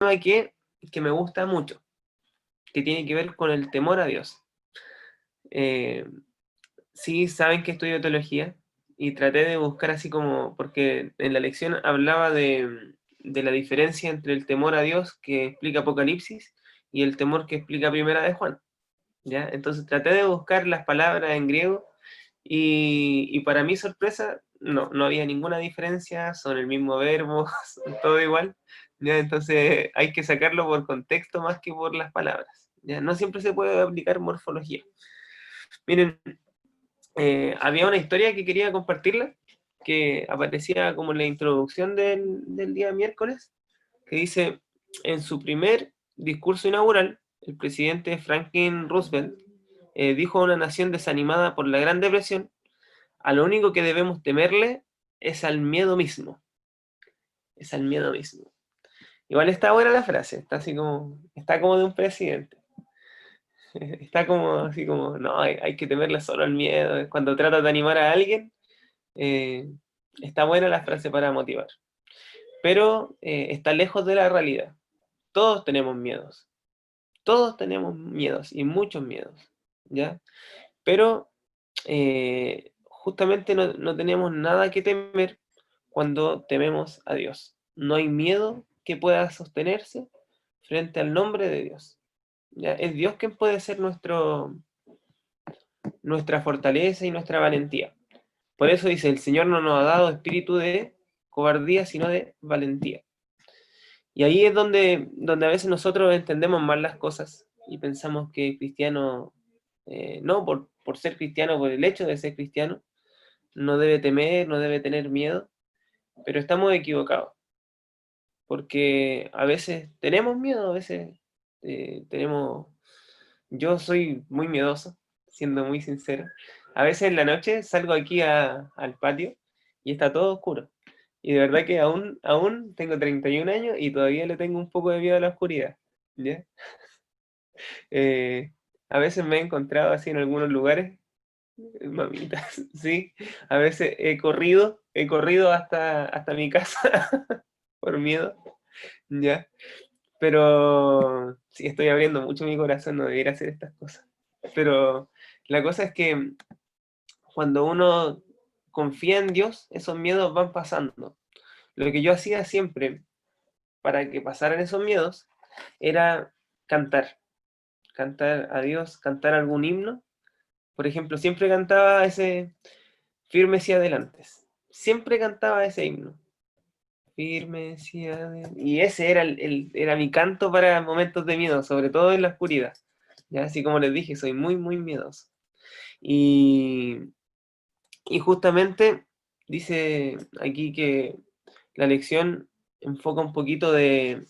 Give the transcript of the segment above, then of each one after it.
que me gusta mucho, que tiene que ver con el temor a Dios. Sí, saben que estudio teología y traté de buscar así como, porque en la lección hablaba de la diferencia entre el temor a Dios que explica Apocalipsis y el temor que explica Primera de Juan, ¿ya? Entonces traté de buscar las palabras en griego y para mi sorpresa no había ninguna diferencia, son el mismo verbo, son todo igual, ¿ya? Entonces hay que sacarlo por contexto más que por las palabras, ¿ya? No siempre se puede aplicar morfología. Miren, había una historia que quería compartirla, que aparecía como en la introducción del día miércoles, que dice, en su primer discurso inaugural, el presidente Franklin Roosevelt dijo a una nación desanimada por la Gran Depresión, a lo único que debemos temerle es al miedo mismo, es al miedo mismo. Igual está buena la frase, está como de un presidente. Está como así como, no, hay que temerle solo al miedo. Cuando trata de animar a alguien, eh, está buena la frase para motivar. Pero está lejos de la realidad. Todos tenemos miedos y muchos miedos, ¿ya? Pero justamente no tenemos nada que temer cuando tememos a Dios. No hay miedo que pueda sostenerse frente al nombre de Dios. ¿Ya? Es Dios quien puede ser nuestra fortaleza y nuestra valentía. Por eso dice, el Señor no nos ha dado espíritu de cobardía, sino de valentía. Y ahí es donde a veces nosotros entendemos mal las cosas y pensamos que cristiano, no por ser cristiano, por el hecho de ser cristiano, no debe temer, no debe tener miedo, pero estamos equivocados, porque a veces tenemos miedo, a veces tenemos... Yo soy muy miedoso, siendo muy sincero. A veces en la noche salgo aquí al patio y está todo oscuro. Y de verdad que aún tengo 31 años y todavía le tengo un poco de miedo a la oscuridad, ¿ya? Eh, a veces me he encontrado así en algunos lugares, mamitas, sí. A veces he corrido hasta mi casa por miedo, ¿ya? Pero sí, estoy abriendo mucho mi corazón, no debería hacer estas cosas. Pero la cosa es que cuando uno confía en Dios, esos miedos van pasando. Lo que yo hacía siempre para que pasaran esos miedos era cantar, cantar a Dios, cantar algún himno. Por ejemplo, siempre cantaba ese Firmes y Adelantes. Siempre cantaba ese himno. Firmes y adelante. Y ese era mi canto para momentos de miedo, sobre todo en la oscuridad. Ya, así como les dije, soy muy, muy miedoso. Y, y justamente dice aquí que la lección enfoca un poquito de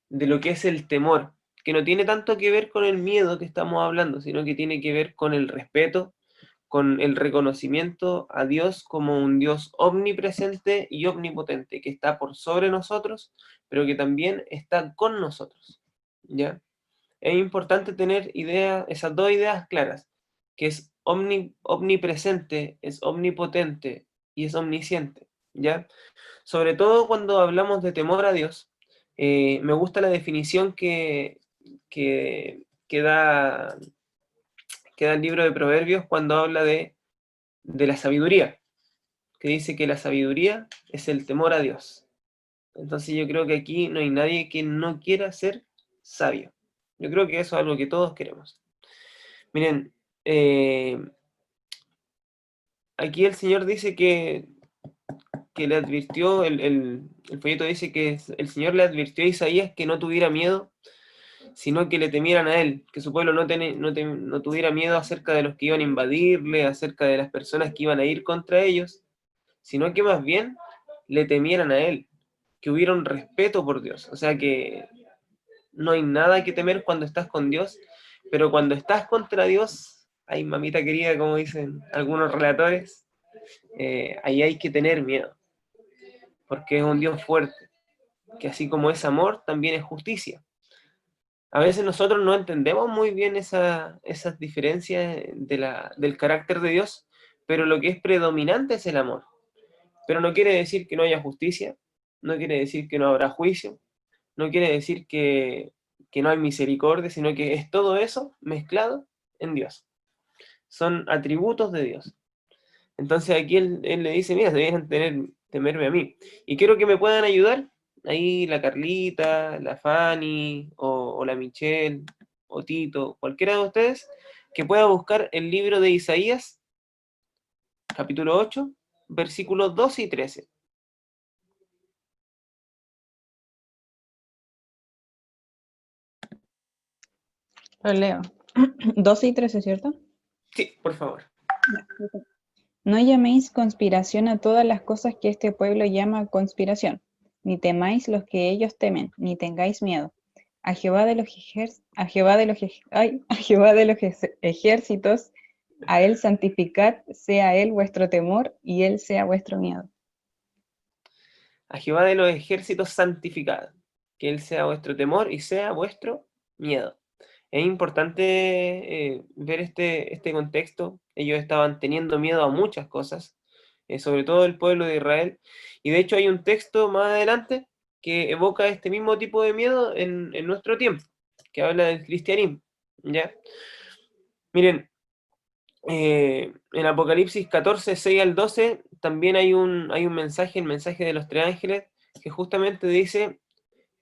lo que es el temor, que no tiene tanto que ver con el miedo que estamos hablando, sino que tiene que ver con el respeto, con el reconocimiento a Dios como un Dios omnipresente y omnipotente, que está por sobre nosotros, pero que también está con nosotros, ¿ya? Es importante tener esas dos ideas claras, que es omnipresente, es omnipotente y es omnisciente, ¿ya? Sobre todo cuando hablamos de temor a Dios, me gusta la definición que da el libro de Proverbios cuando habla de la sabiduría, que dice que la sabiduría es el temor a Dios. Entonces yo creo que aquí no hay nadie que no quiera ser sabio. Yo creo que eso es algo que todos queremos. Miren, aquí el Señor dice que le advirtió, el folleto dice que el Señor le advirtió a Isaías que no tuviera miedo, sino que le temieran a él, que su pueblo no tuviera miedo acerca de los que iban a invadirle, acerca de las personas que iban a ir contra ellos, sino que más bien le temieran a él, que hubiera un respeto por Dios. O sea que no hay nada que temer cuando estás con Dios, pero cuando estás contra Dios, ay mamita querida, como dicen algunos relatores, ahí hay que tener miedo, porque es un Dios fuerte, que así como es amor, también es justicia. A veces nosotros no entendemos muy bien esas diferencias del carácter de Dios, pero lo que es predominante es el amor. Pero no quiere decir que no haya justicia, no quiere decir que no habrá juicio, no quiere decir que no hay misericordia, sino que es todo eso mezclado en Dios. Son atributos de Dios. Entonces aquí él le dice, mira, deberían temerme a mí. Y quiero que me puedan ayudar, ahí la Carlita, la Fanny, o la Michelle, o Tito, cualquiera de ustedes, que pueda buscar el libro de Isaías, capítulo 8, versículos 12 y 13. Lo leo. 12 y 13, ¿cierto? Sí, por favor. No llaméis conspiración a todas las cosas que este pueblo llama conspiración, ni temáis los que ellos temen, ni tengáis miedo. A Jehová de los ejércitos, a él santificad, sea él vuestro temor, y él sea vuestro miedo. A Jehová de los ejércitos santificad, que Él sea vuestro temor y sea vuestro miedo. Es importante ver este contexto. Ellos estaban teniendo miedo a muchas cosas, sobre todo el pueblo de Israel. Y de hecho hay un texto más adelante que evoca este mismo tipo de miedo en nuestro tiempo, que habla del cristianismo. ¿Ya? Miren, en Apocalipsis 14, 6 al 12, también hay un mensaje, el mensaje de los tres ángeles, que justamente dice,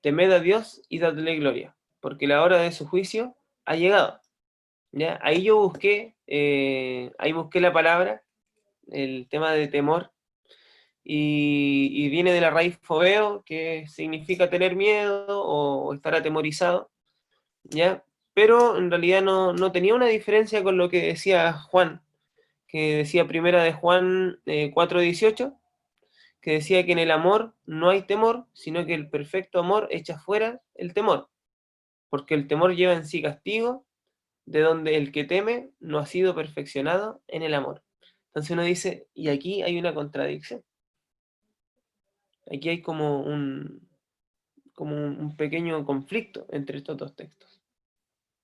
temed a Dios y dadle gloria, porque la hora de su juicio ha llegado. ¿Ya? Ahí busqué la palabra, el tema de temor, y viene de la raíz fobeo, que significa tener miedo o estar atemorizado, ¿ya? Pero en realidad no tenía una diferencia con lo que decía Juan, que decía primera de Juan 4:18, que decía que en el amor no hay temor, sino que el perfecto amor echa fuera el temor, porque el temor lleva en sí castigo, de donde el que teme no ha sido perfeccionado en el amor. Entonces uno dice, y aquí hay una contradicción, aquí hay como un pequeño conflicto entre estos dos textos,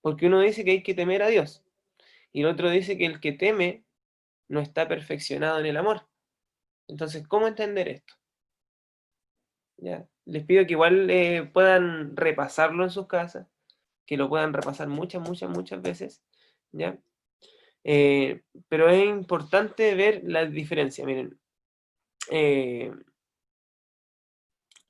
porque uno dice que hay que temer a Dios, y el otro dice que el que teme no está perfeccionado en el amor. Entonces, ¿cómo entender esto? ¿Ya? Les pido que igual puedan repasarlo en sus casas, que lo puedan repasar muchas, muchas, muchas veces, ¿ya? Pero es importante ver la diferencia. Miren, eh,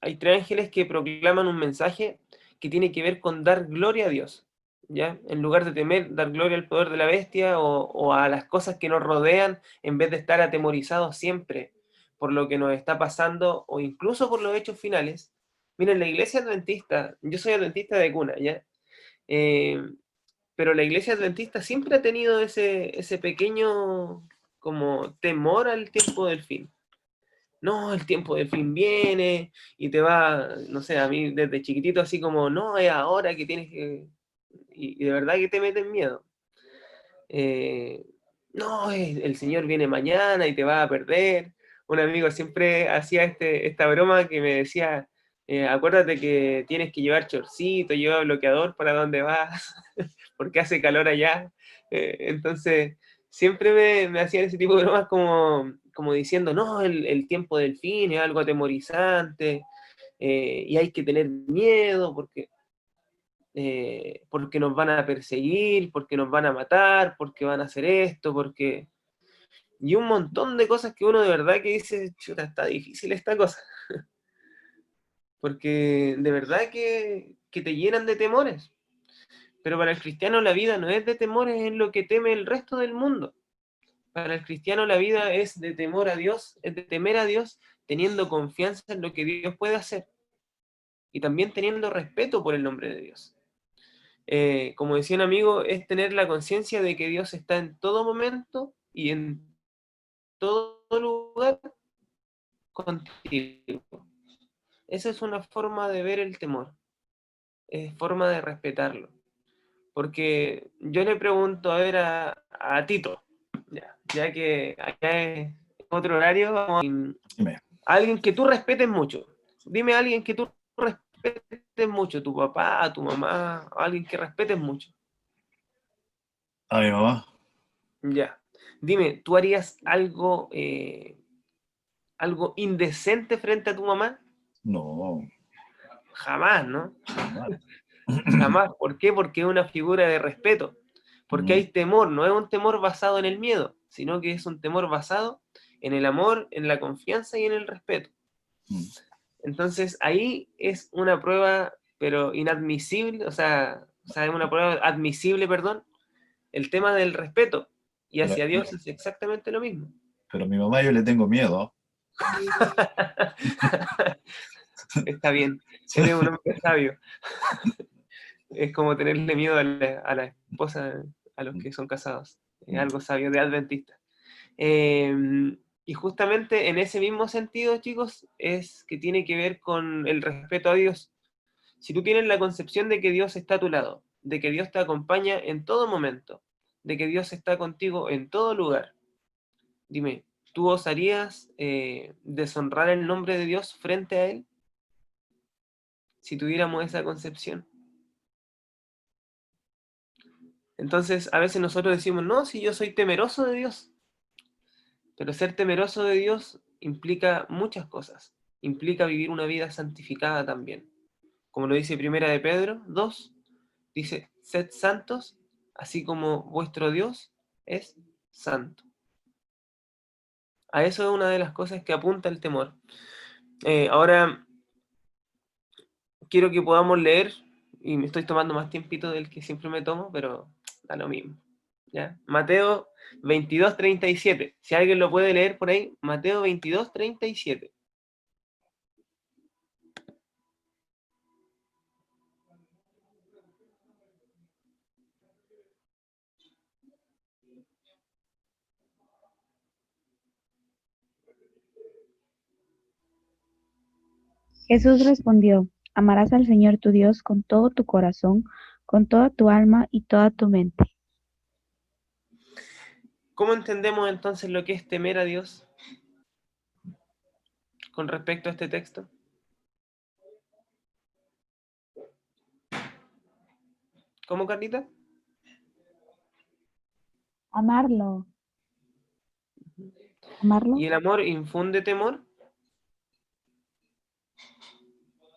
hay tres ángeles que proclaman un mensaje que tiene que ver con dar gloria a Dios, ¿ya? En lugar de temer, dar gloria al poder de la bestia o a las cosas que nos rodean, en vez de estar atemorizados siempre por lo que nos está pasando o incluso por los hechos finales. Miren, la iglesia adventista, yo soy adventista de cuna, ¿ya? Eh, pero la iglesia adventista siempre ha tenido ese pequeño como temor al tiempo del fin. No, el tiempo del fin viene y te va, no sé, a mí desde chiquitito así como, no, es ahora que tienes que... Y de verdad que te meten miedo. Eh, no, el Señor viene mañana y te va a perder. Un amigo siempre hacía esta broma que me decía, acuérdate que tienes que llevar chorcito, llevar bloqueador para donde vas, porque hace calor allá. Entonces, siempre me hacían ese tipo de bromas como diciendo, no, el tiempo del fin es algo atemorizante, y hay que tener miedo porque nos van a perseguir, porque nos van a matar, porque van a hacer esto, porque... Y un montón de cosas que uno de verdad que dice, chuta, está difícil esta cosa, porque de verdad que te llenan de temores. Pero para el cristiano la vida no es de temores en lo que teme el resto del mundo. Para el cristiano la vida es de temor a Dios, es de temer a Dios, teniendo confianza en lo que Dios puede hacer y también teniendo respeto por el nombre de Dios. Como decía un amigo, es tener la conciencia de que Dios está en todo momento y en todo lugar contigo. Esa es una forma de ver el temor, es forma de respetarlo. Porque yo le pregunto a ver a Tito, ya que acá es otro horario, vamos a alguien que tú respetes mucho. Dime a alguien que tú respetes mucho, tu papá, tu mamá, alguien que respetes mucho. A mi mamá. Ya. Dime, ¿tú harías algo indecente frente a tu mamá? No. Jamás, ¿no? Vale. Jamás. ¿Por qué? Porque es una figura de respeto. Porque hay temor, no es un temor basado en el miedo, sino que es un temor basado en el amor, en la confianza y en el respeto. Entonces ahí es una prueba, pero inadmisible, o sea, es una prueba admisible, perdón, el tema del respeto. Y Pero, hacia Dios es exactamente lo mismo. pero a mi mamá yo le tengo miedo. Está bien, eres un hombre sabio. Es como tenerle miedo a la esposa, a los que son casados. Es algo sabio de adventista. Y justamente en ese mismo sentido, chicos, es que tiene que ver con el respeto a Dios. Si tú tienes la concepción de que Dios está a tu lado, de que Dios te acompaña en todo momento, de que Dios está contigo en todo lugar, dime, ¿tú osarías deshonrar el nombre de Dios frente a Él? Si tuviéramos esa concepción. Entonces, a veces nosotros decimos, no, si yo soy temeroso de Dios. Pero ser temeroso de Dios implica muchas cosas. Implica vivir una vida santificada también. Como lo dice Primera de Pedro 2, dice, sed santos, así como vuestro Dios es santo. A eso es una de las cosas que apunta el temor. Ahora, quiero que podamos leer, y me estoy tomando más tiempito del que siempre me tomo, pero da lo mismo. ¿Ya? Mateo 22:37. Si alguien lo puede leer por ahí, Mateo 22:37. Jesús respondió, amarás al Señor tu Dios con todo tu corazón, con toda tu alma y toda tu mente. ¿Cómo entendemos entonces lo que es temer a Dios con respecto a este texto? ¿Cómo, Carlita? Amarlo. Amarlo, ¿Y el amor infunde temor?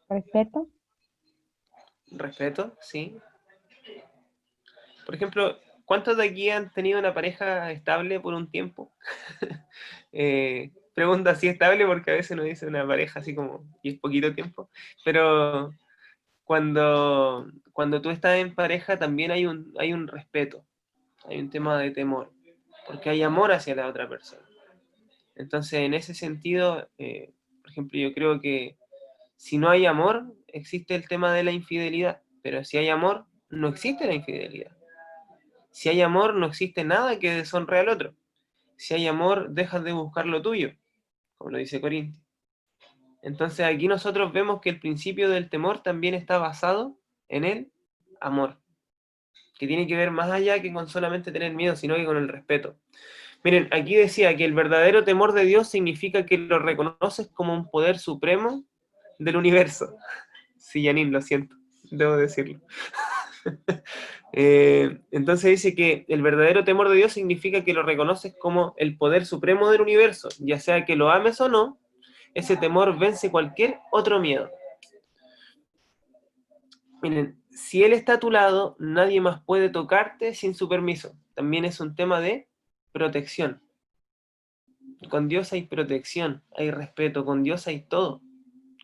respeto, Respeto, sí. Por ejemplo, ¿cuántos de aquí han tenido una pareja estable por un tiempo? Pregunta así estable porque a veces nos dice una pareja así como, y es poquito tiempo, pero cuando tú estás en pareja también hay un respeto, hay un tema de temor, porque hay amor hacia la otra persona. Entonces, en ese sentido, por ejemplo, yo creo que si no hay amor, existe el tema de la infidelidad, pero si hay amor, no existe la infidelidad. Si hay amor, no existe nada que deshonre al otro. Si hay amor, dejas de buscar lo tuyo, como lo dice Corintios. Entonces aquí nosotros vemos que el principio del temor también está basado en el amor, que tiene que ver más allá que con solamente tener miedo, sino que con el respeto. Miren, aquí decía que el verdadero temor de Dios significa que lo reconoces como un poder supremo del universo. Sí, Janine, lo siento, debo decirlo. Entonces dice que el verdadero temor de Dios significa que lo reconoces como el poder supremo del universo, ya sea que lo ames o no, ese temor vence cualquier otro miedo. Miren, si Él está a tu lado, nadie más puede tocarte sin su permiso. También es un tema de protección. Con Dios hay protección, hay respeto, con Dios hay todo.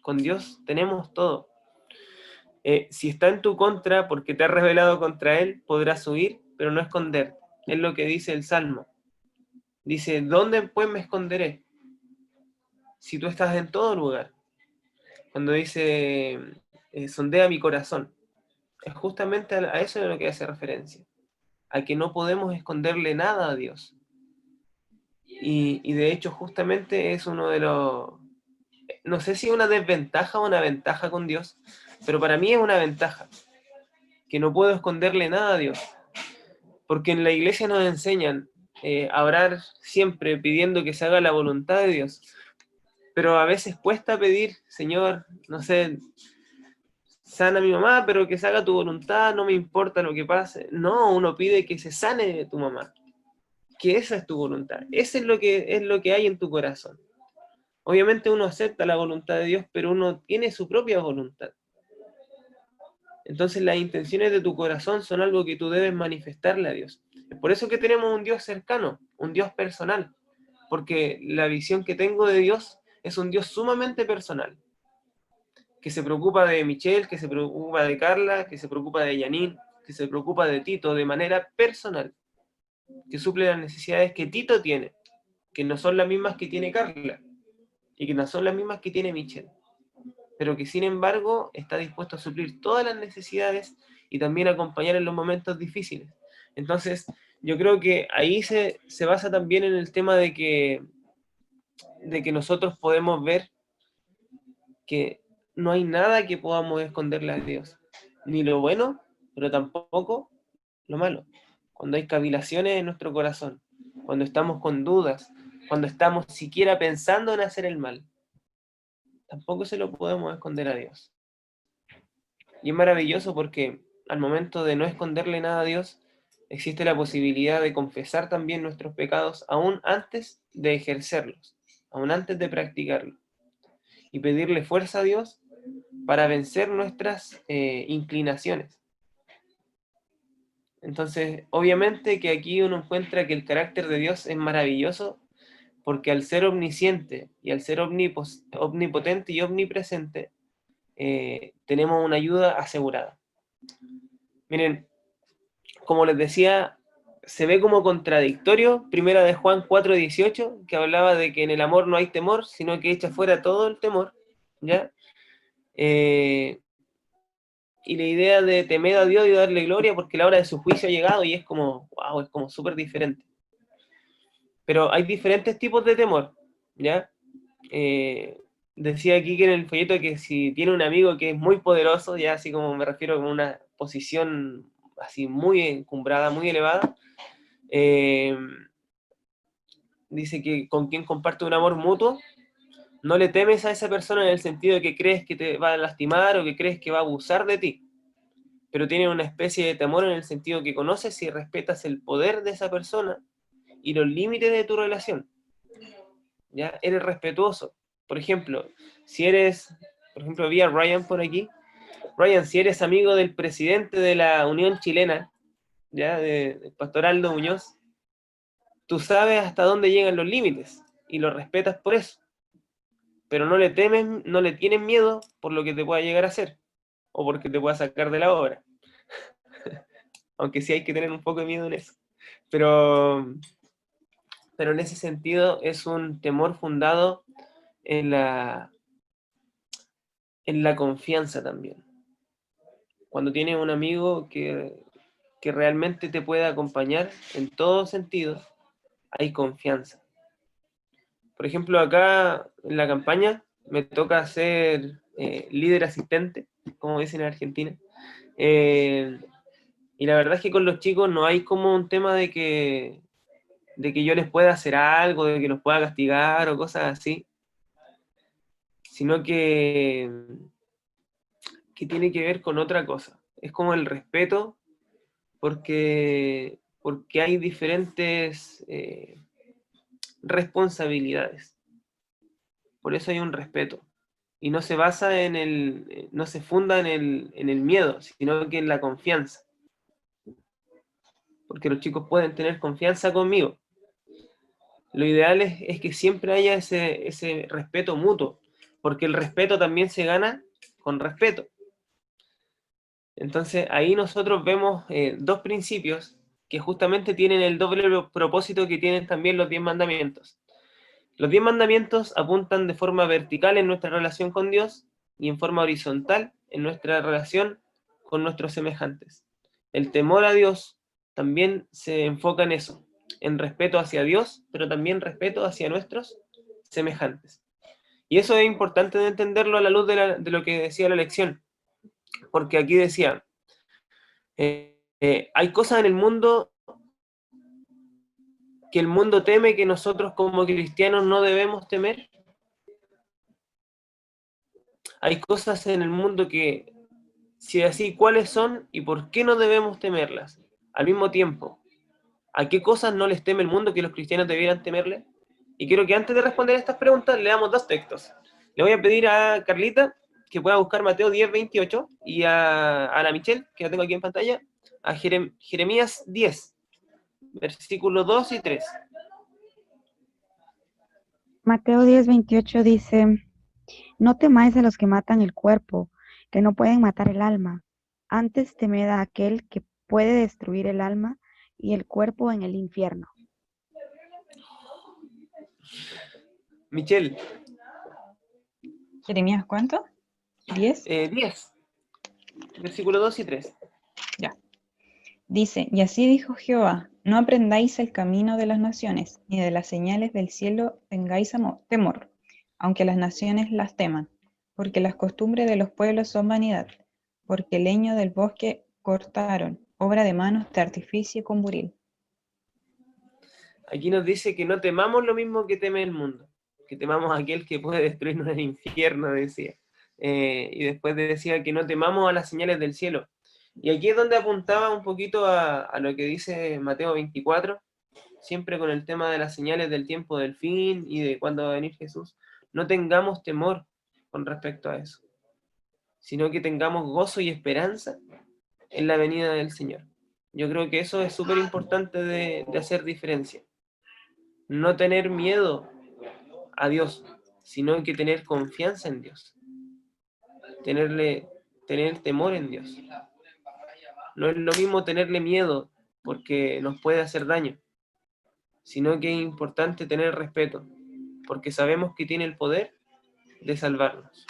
Con Dios tenemos todo. Si está en tu contra porque te has rebelado contra Él, podrás huir, pero no esconderte. Es lo que dice el Salmo. Dice, ¿dónde pues me esconderé? Si tú estás en todo lugar. Cuando dice, sondea mi corazón. Es justamente a eso de lo que hace referencia. A que no podemos esconderle nada a Dios. Y de hecho justamente es uno de los... No sé si es una desventaja o una ventaja con Dios, pero para mí es una ventaja. Que no puedo esconderle nada a Dios. Porque en la iglesia nos enseñan a orar siempre pidiendo que se haga la voluntad de Dios. Pero a veces cuesta pedir, Señor, no sé, sana a mi mamá, pero que se haga tu voluntad, no me importa lo que pase. No, uno pide que se sane tu mamá, que esa es tu voluntad. Eso es lo que hay en tu corazón. Obviamente uno acepta la voluntad de Dios, pero uno tiene su propia voluntad. Entonces las intenciones de tu corazón son algo que tú debes manifestarle a Dios. Es por eso que tenemos un Dios cercano, un Dios personal, porque la visión que tengo de Dios es un Dios sumamente personal, que se preocupa de Michelle, que se preocupa de Carla, que se preocupa de Janine, que se preocupa de Tito de manera personal, que suple las necesidades que Tito tiene, que no son las mismas que tiene Carla, y que no son las mismas que tiene Michelle, pero que sin embargo está dispuesto a suplir todas las necesidades y también acompañar en los momentos difíciles. Entonces, yo creo que ahí se basa también en el tema de que nosotros podemos ver que no hay nada que podamos esconderle a Dios, ni lo bueno, pero tampoco lo malo. Cuando hay cavilaciones en nuestro corazón, cuando estamos con dudas, cuando estamos siquiera pensando en hacer el mal, tampoco se lo podemos esconder a Dios. Y es maravilloso porque al momento de no esconderle nada a Dios, existe la posibilidad de confesar también nuestros pecados aún antes de ejercerlos, aún antes de practicarlos, y pedirle fuerza a Dios para vencer nuestras inclinaciones. Entonces, obviamente que aquí uno encuentra que el carácter de Dios es maravilloso, porque al ser omnisciente y al ser omnipotente y omnipresente, tenemos una ayuda asegurada. Miren, como les decía, se ve como contradictorio, primera de Juan 4:18, que hablaba de que en el amor no hay temor, sino que echa fuera todo el temor, ¿ya? Y la idea de temer a Dios y darle gloria porque la hora de su juicio ha llegado, y es como, wow, es como súper diferente. Pero hay diferentes tipos de temor, ¿ya? Decía aquí que en el folleto que si tiene un amigo que es muy poderoso, ya así como me refiero a una posición así muy encumbrada, muy elevada, dice que con quien comparte un amor mutuo, no le temes a esa persona en el sentido de que crees que te va a lastimar o que crees que va a abusar de ti, pero tiene una especie de temor en el sentido que conoces y respetas el poder de esa persona y los límites de tu relación. ¿Ya? Eres respetuoso. Por ejemplo, vi a Ryan por aquí. Ryan, si eres amigo del presidente de la Unión Chilena, ¿ya? De Pastor Aldo Muñoz, tú sabes hasta dónde llegan los límites y lo respetas por eso. Pero no le temes, no le tienes miedo por lo que te pueda llegar a hacer o porque te pueda sacar de la obra. Aunque sí hay que tener un poco de miedo en eso. Pero en ese sentido es un temor fundado en la confianza también. Cuando tienes un amigo que realmente te puede acompañar en todos sentidos, hay confianza. Por ejemplo, acá en la campaña me toca ser líder asistente, como dicen en Argentina. Y la verdad es que con los chicos no hay como un tema de que yo les pueda hacer algo, de que los pueda castigar o cosas así, sino que tiene que ver con otra cosa. Es como el respeto, porque hay diferentes responsabilidades. Por eso hay un respeto. Y no se basa no se funda en el miedo, sino que en la confianza. Porque los chicos pueden tener confianza conmigo. Lo ideal es que siempre haya ese respeto mutuo, porque el respeto también se gana con respeto. Entonces ahí nosotros vemos dos principios que justamente tienen el doble propósito que tienen también los 10 mandamientos. Los 10 mandamientos apuntan de forma vertical en nuestra relación con Dios y en forma horizontal en nuestra relación con nuestros semejantes. El temor a Dios también se enfoca en eso, en respeto hacia Dios, pero también respeto hacia nuestros semejantes. Y eso es importante de entenderlo a la luz de lo que decía la lección, porque aquí decía, hay cosas en el mundo que el mundo teme que nosotros como cristianos no debemos temer. Hay cosas en el mundo que, si es así, ¿cuáles son y por qué no debemos temerlas? Al mismo tiempo, ¿a qué cosas no les teme el mundo que los cristianos debieran temerle? Y quiero que antes de responder estas preguntas leamos dos textos. Le voy a pedir a Carlita que pueda buscar Mateo 10, 28, y a la Michelle, que la tengo aquí en pantalla, a Jeremías 10, versículos 2 y 3. Mateo 10:28 dice, no temáis a los que matan el cuerpo, que no pueden matar el alma. Antes temed a aquel que puede destruir el alma y el cuerpo en el infierno. Michelle, Jeremías, ¿cuánto? ¿10? 10, versículos 2 y 3. Ya. Dice, y así dijo Jehová, no aprendáis el camino de las naciones, ni de las señales del cielo tengáis temor, aunque las naciones las teman, porque las costumbres de los pueblos son vanidad, porque el leño del bosque cortaron, obra de manos de artificio con buril. Aquí nos dice que no temamos lo mismo que teme el mundo, que temamos a aquel que puede destruirnos en el infierno, decía. Y después decía que no temamos a las señales del cielo. Y aquí es donde apuntaba un poquito a lo que dice Mateo 24, siempre con el tema de las señales del tiempo del fin y de cuándo va a venir Jesús. No tengamos temor con respecto a eso, sino que tengamos gozo y esperanza en la venida del Señor. Yo creo que eso es súper importante de hacer diferencia. No tener miedo a Dios, sino que tener confianza en Dios. Tener temor en Dios. No es lo mismo tenerle miedo porque nos puede hacer daño, sino que es importante tener respeto, porque sabemos que tiene el poder de salvarnos.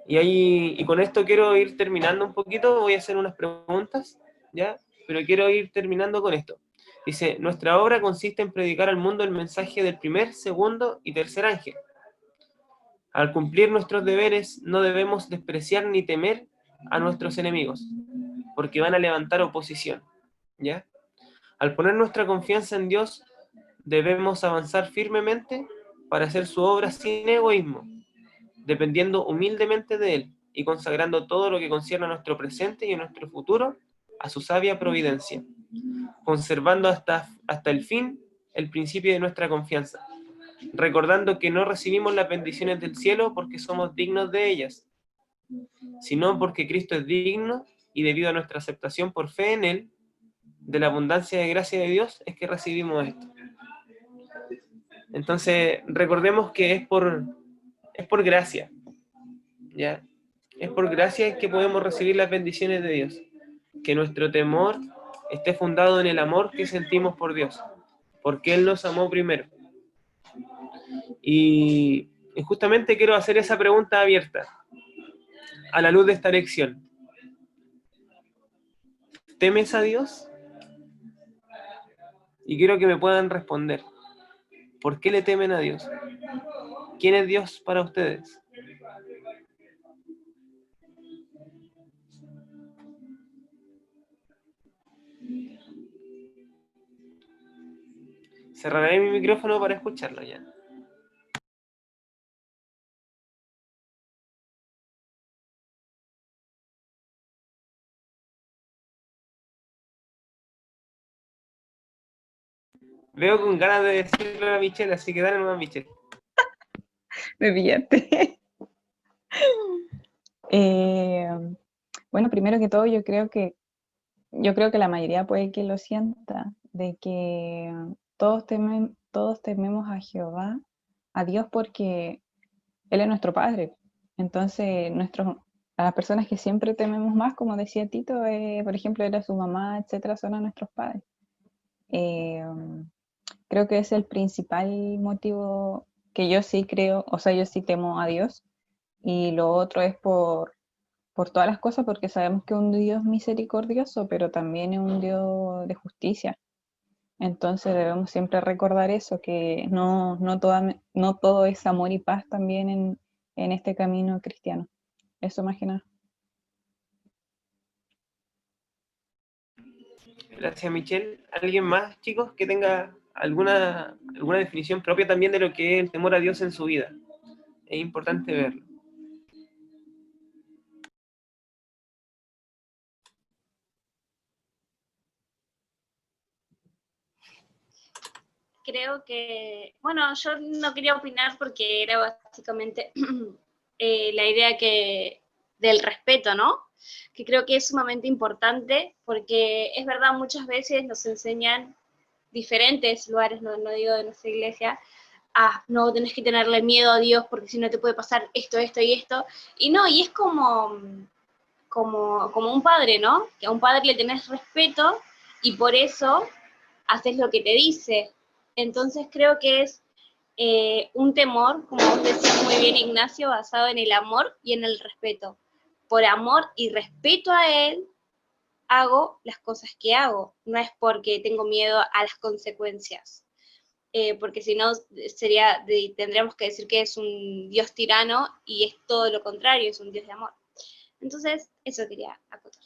Y con esto quiero ir terminando un poquito, voy a hacer unas preguntas, ¿ya? Pero quiero ir terminando con esto. Dice, nuestra obra consiste en predicar al mundo el mensaje del primer, segundo y tercer ángel. Al cumplir nuestros deberes, no debemos despreciar ni temer a nuestros enemigos, porque van a levantar oposición, ¿ya? Al poner nuestra confianza en Dios, debemos avanzar firmemente para hacer su obra sin egoísmo, dependiendo humildemente de Él y consagrando todo lo que concierne a nuestro presente y a nuestro futuro a su sabia providencia, conservando hasta el fin el principio de nuestra confianza, recordando que no recibimos las bendiciones del cielo porque somos dignos de ellas, sino porque Cristo es digno y debido a nuestra aceptación por fe en Él, de la abundancia de gracia de Dios, es que recibimos esto. Entonces, recordemos que es por gracia, ¿ya? Es por gracia que podemos recibir las bendiciones de Dios. Que nuestro temor esté fundado en el amor que sentimos por Dios, porque Él nos amó primero. Y justamente quiero hacer esa pregunta abierta, a la luz de esta lección. ¿Temes a Dios? Y quiero que me puedan responder. ¿Por qué le temen a Dios? ¿Quién es Dios para ustedes? Cerraré mi micrófono para escucharlo ya. Veo con ganas de decirle a Michelle, así que dale nomás, Michelle. Me pillaste. Bueno, primero que todo, yo creo que la mayoría puede que lo sienta, de que todos tememos a Jehová, a Dios, porque Él es nuestro Padre. Entonces, a las personas que siempre tememos más, como decía Tito, por ejemplo, era su mamá, etcétera, son a nuestros padres. Eh, Creo que es el principal motivo que yo sí creo, o sea, yo sí temo a Dios, y lo otro es por todas las cosas, porque sabemos que es un Dios misericordioso, pero también es un Dios de justicia. Entonces debemos siempre recordar eso, que no todo es amor y paz también en este camino cristiano. Eso más que nada. Gracias, Michelle. ¿Alguien más, chicos, que tenga alguna definición propia también de lo que es el temor a Dios en su vida? Es importante verlo. Creo que, bueno, yo no quería opinar porque era básicamente la idea del respeto, ¿no? Que creo que es sumamente importante, porque es verdad, muchas veces nos enseñan diferentes lugares, no digo de nuestra iglesia, no, tenés que tenerle miedo a Dios porque si no te puede pasar esto, esto y esto, y no, y es como un padre, ¿no? Que a un padre le tenés respeto y por eso haces lo que te dice. Entonces creo que es un temor, como vos decís muy bien, Ignacio, basado en el amor y en el respeto. Por amor y respeto a él, hago las cosas que hago. No es porque tengo miedo a las consecuencias. Porque si no, tendríamos que decir que es un Dios tirano y es todo lo contrario, es un Dios de amor. Entonces, eso quería acotar.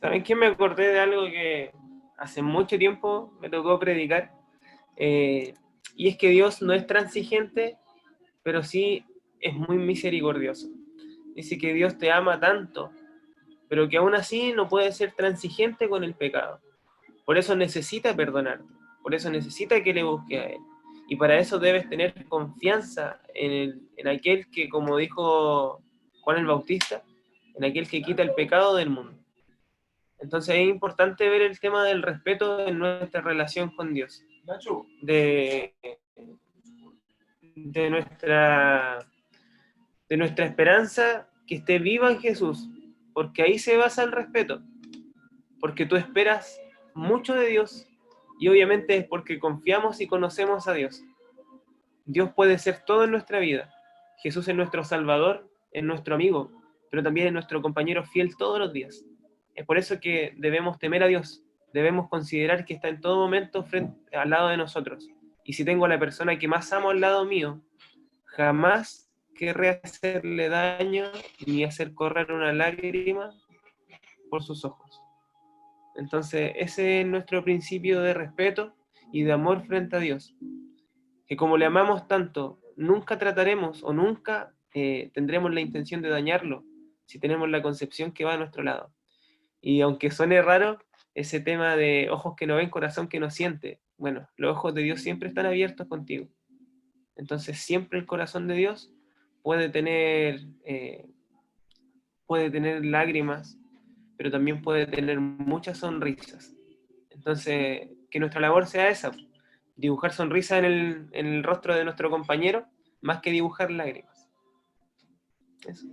¿Saben qué? Me acordé de algo que hace mucho tiempo me tocó predicar, y es que Dios no es transigente, pero sí es muy misericordioso. Dice que Dios te ama tanto, pero que aún así no puede ser transigente con el pecado. Por eso necesita perdonarte, por eso necesita que le busques a Él. Y para eso debes tener confianza en aquel que, como dijo Juan el Bautista, en aquel que quita el pecado del mundo. Entonces es importante ver el tema del respeto en nuestra relación con Dios, de, de nuestra, de nuestra esperanza que esté viva en Jesús, porque ahí se basa el respeto, porque tú esperas mucho de Dios y obviamente es porque confiamos y conocemos a Dios. Dios puede ser todo en nuestra vida. Jesús es nuestro Salvador, es nuestro amigo, pero también es nuestro compañero fiel todos los días. Es por eso que debemos temer a Dios, debemos considerar que está en todo momento al lado de nosotros. Y si tengo a la persona que más amo al lado mío, jamás querré hacerle daño ni hacer correr una lágrima por sus ojos. Entonces, ese es nuestro principio de respeto y de amor frente a Dios. Que como le amamos tanto, nunca trataremos o nunca tendremos la intención de dañarlo si tenemos la concepción que va a nuestro lado. Y aunque suene raro, ese tema de ojos que no ven, corazón que no siente, bueno, los ojos de Dios siempre están abiertos contigo. Entonces siempre el corazón de Dios puede tener, puede tener lágrimas, pero también puede tener muchas sonrisas. Entonces, que nuestra labor sea esa, dibujar sonrisa en el rostro de nuestro compañero, más que dibujar lágrimas. Eso.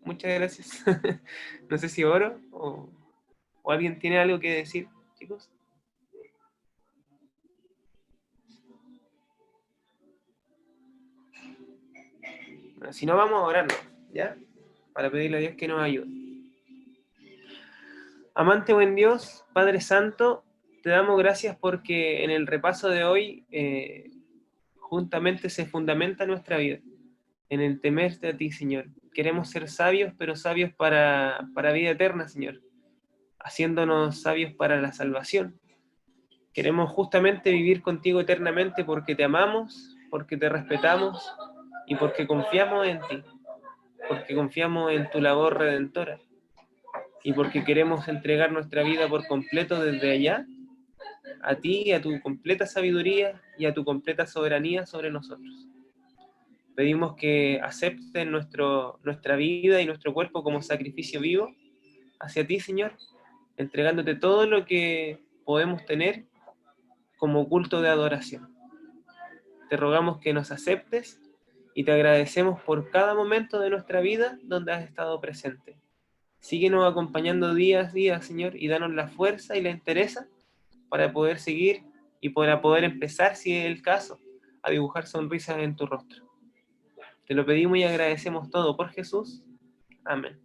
Muchas gracias. No sé si oro o alguien tiene algo que decir, chicos. Bueno, si no, vamos a orarnos, ¿ya? Para pedirle a Dios que nos ayude. Amante buen Dios, Padre Santo, te damos gracias porque en el repaso de hoy juntamente se fundamenta nuestra vida, en el temerte a ti, Señor. Queremos ser sabios, pero sabios para vida eterna, Señor, haciéndonos sabios para la salvación. Queremos justamente vivir contigo eternamente porque te amamos, porque te respetamos y porque confiamos en ti, porque confiamos en tu labor redentora y porque queremos entregar nuestra vida por completo desde allá a ti, a tu completa sabiduría y a tu completa soberanía sobre nosotros. Pedimos que acepten nuestra vida y nuestro cuerpo como sacrificio vivo hacia ti, Señor, entregándote todo lo que podemos tener como culto de adoración. Te rogamos que nos aceptes y te agradecemos por cada momento de nuestra vida donde has estado presente. Síguenos acompañando día a día, Señor, y danos la fuerza y la entereza para poder seguir y para poder empezar, si es el caso, a dibujar sonrisas en tu rostro. Te lo pedimos y agradecemos todo por Jesús. Amén.